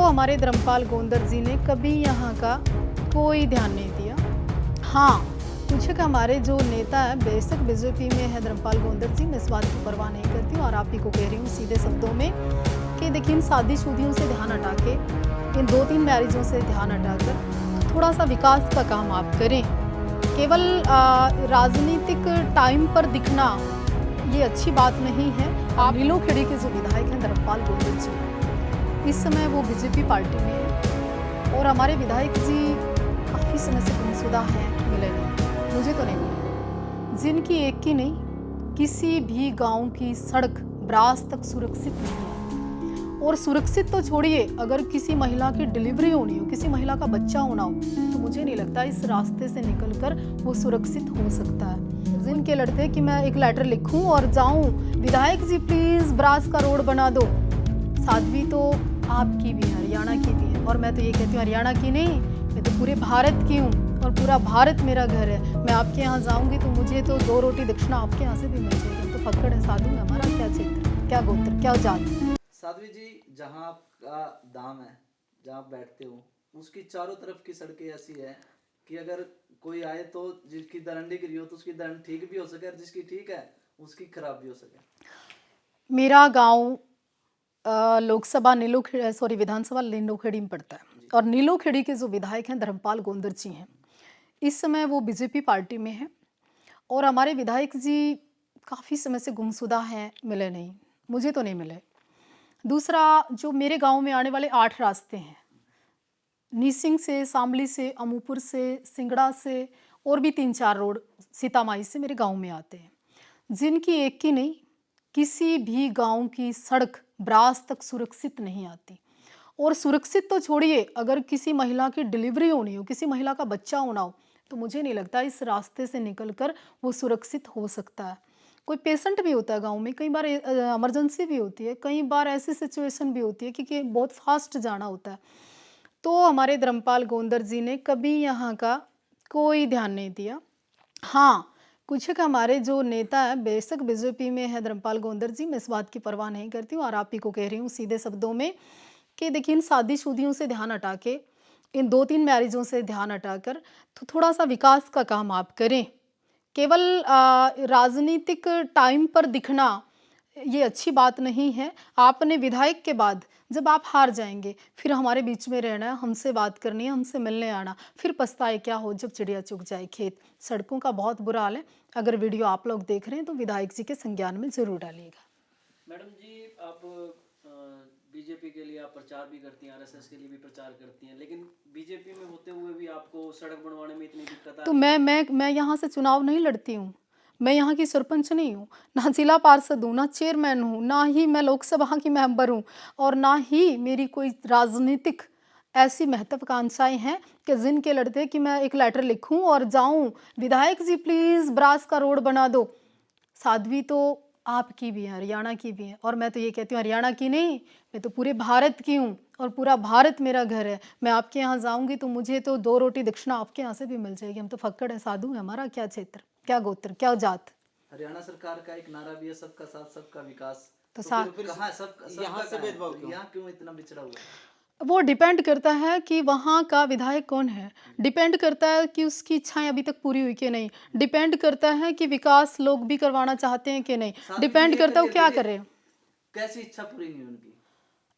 हमारे धर्मपाल गोंदर जी ने कभी यहाँ का कोई ध्यान नहीं दिया। हाँ, कुछ एक हमारे जो नेता है, बेशक बीजेपी में है धर्मपाल गोंदर जी, मैं इस बात की परवाह नहीं करती हूँ और आप ही को कह रही हूँ सीधे शब्दों में कि देखिए इन शादीशुदियों से ध्यान हटा के, इन 2-3 मैरिजों से ध्यान हटाकर थोड़ा सा विकास का काम आप करें। केवल राजनीतिक टाइम पर दिखना ये अच्छी बात नहीं है। आप नीलोखेड़ी के जो विधायक हैं धर्मपाल गोंदर जी, इस समय वो बीजेपी पार्टी में है और हमारे विधायक जी काफ़ी समय से गुमशुदा हैं, मिले नहीं, मुझे तो नहीं मिले। जिनकी एक की नहीं, किसी भी गांव की सड़क ब्रास तक सुरक्षित नहीं है। और सुरक्षित तो छोड़िए, अगर किसी महिला की डिलीवरी होनी हो, किसी महिला का बच्चा होना हो, तो मुझे नहीं लगता इस रास्ते से निकलकर वो सुरक्षित हो सकता है। जिनके लड़ते कि मैं एक लेटर लिखूं और जाऊं, विधायक जी प्लीज ब्रास का रोड बना दो। साध्वी तो आपकी भी है, हरियाणा की भी है, और मैं तो ये कहती हूँ हरियाणा की नहीं, मैं तो पूरे भारत की हूँ और पूरा भारत मेरा घर है। मैं आपके यहाँ जाऊंगी तो मुझे तो 2 रोटी दक्षिणा आपके यहाँ से भी मिल जाएगी। तो फक्कड़ है साधु में, हमारा क्या क्षेत्र, क्या गोत्र, क्या जात। साध्वी जी, जहाँ आपका दाम है, जहाँ आप बैठते हो, उसकी चारों तरफ की सड़कें ऐसी है कि अगर कोई आए तो जिसकी दरंडी गिरी हो तो उसकी दरंड ठीक भी हो सके और जिसकी ठीक है उसकी खराब भी हो सके। मेरा गांव लोकसभा विधानसभा नीलोखेड़ी में पड़ता है और नीलोखेड़ी के जो विधायक हैं धर्मपाल गोंदर जी हैं, इस समय वो बीजेपी पार्टी में हैं और हमारे विधायक जी काफ़ी समय से गुमशुदा हैं, मिले नहीं, मुझे तो नहीं मिले। दूसरा, जो मेरे गांव में आने वाले 8 रास्ते हैं, नीसिंग से, शामली से, अमूपुर से, सिंगड़ा से और भी 3-4 रोड सीतामाई से मेरे गांव में आते हैं। जिनकी एक की नहीं, किसी भी गांव की सड़क ब्रास तक सुरक्षित नहीं आती। और सुरक्षित तो छोड़िए, अगर किसी महिला की डिलीवरी होनी हो, किसी महिला का बच्चा होना हो, तो मुझे नहीं लगता इस रास्ते से निकलकर वो सुरक्षित हो सकता है। कोई पेशेंट भी होता है गांव में, कई बार इमरजेंसी भी होती है, कई बार ऐसी सिचुएशन भी होती है क्योंकि बहुत फास्ट जाना होता है। तो हमारे धर्मपाल गोंदर जी ने कभी यहाँ का कोई ध्यान नहीं दिया। हाँ, कुछ एक हमारे जो नेता है, बेशक बीजेपी में है धर्मपाल गोंदर जी, मैं इस बात की परवाह नहीं करती हूँ और आप ही को कह रही हूँ सीधे शब्दों में कि देखिए इन शादीशुदियों से ध्यान हटा के, इन 2-3 मैरिजों से ध्यान हटाकर तो थोड़ा सा विकास का काम आप करें। केवल राजनीतिक टाइम पर दिखना ये अच्छी बात नहीं है। आपने विधायक के बाद जब आप हार जाएंगे, फिर हमारे बीच में रहना है, हमसे बात करनी है, हमसे मिलने आना, फिर पछताए क्या हो जब चिड़िया चुग जाए खेत। सड़कों का बहुत बुरा हाल है। अगर वीडियो आप लोग देख रहे हैं तो विधायक जी के संज्ञान में जरूर डालिएगा। मैडम जी, आप बीजेपी के लिए आप प्रचार भी करती हैं, आरएसएस के लिए भी प्रचार करती हैं, लेकिन बीजेपी में होते हुए भी आपको सड़क बनवाने में इतनी दिक्कत आ तो रही है। मैं यहाँ से चुनाव नहीं लड़ती हूँ, मैं यहाँ की सरपंच नहीं हूँ, ना जिला पार्षद हूँ, ना चेयरमैन हूँ, ना ही मैं लोकसभा की मेंबर हूँ और ना ही मेरी कोई राजनीतिक ऐसी महत्वाकांक्षाएं हैं कि जिनके लड़ते कि मैं एक लेटर लिखूं और जाऊं, विधायक जी प्लीज ब्रास का रोड बना दो। साध्वी तो आपकी भी है, हरियाणा की भी है, और मैं तो ये कहती हूँ हरियाणा की नहीं, मैं तो पूरे भारत की हूँ और पूरा भारत मेरा घर है। मैं आपके यहाँ जाऊंगी तो मुझे तो 2 रोटी दक्षिणा आपके यहाँ से भी मिल जाएगी। हम तो फक्कड़ है साधु है, हमारा क्या क्षेत्र, क्या गोत्र, क्या जात। हरियाणा सरकार का एक नारा भी है, सबका साथ सबका विकास। तो फिर कहाँ यहाँ से भेदभाव क्यों? यहाँ क्यों इतना बिछड़ा हुआ है? वो डिपेंड करता है कि वहाँ का विधायक कौन है, डिपेंड करता है कि उसकी इच्छाएं अभी तक पूरी हुई कि नहीं, डिपेंड करता है कि विकास लोग भी करवाना चाहते हैं कि नहीं, डिपेंड करता है वो क्या कर रहे हैं। कैसी इच्छा पूरी नहीं उनकी?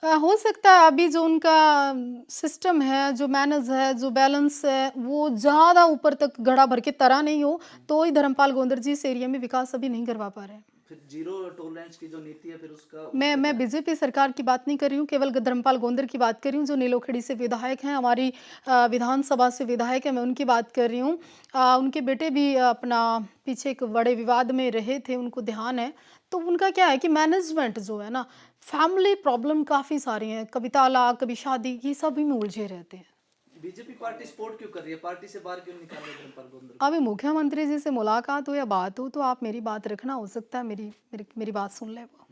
हो सकता है अभी जो उनका सिस्टम है, जो मैनेज है, जो बैलेंस है, वो ज़्यादा ऊपर तक घड़ा भर के तरा नहीं हो, तो ही धर्मपाल गोंदर जी इस एरिया में विकास अभी नहीं करवा पा रहे हैं। फिर जीरो टॉलरेंस की जो नीति है, फिर उसका मैं बीजेपी सरकार की बात नहीं कर रही हूँ, केवल धर्मपाल गोंदर की बात कर रही हूँ जो नीलोखेड़ी से विधायक हैं, हमारी विधानसभा से विधायक हैं, मैं उनकी बात कर रही हूँ। उनके बेटे भी अपना पीछे एक बड़े विवाद में रहे थे, उनको ध्यान है। तो उनका क्या है कि मैनेजमेंट जो है ना, फैमिली प्रॉब्लम काफ़ी सारी हैं, कभी तालाक, कभी शादी, ये सभी में उलझे रहते हैं। बीजेपी पार्टी सपोर्ट क्यों कर रही है? पार्टी से बाहर क्यों निकाल रही है धर्मपाल गोंदर को? अभी मुख्यमंत्री जी से मुलाकात हो या बात हो तो आप मेरी बात रखना, हो सकता है मेरी बात सुन ले वो।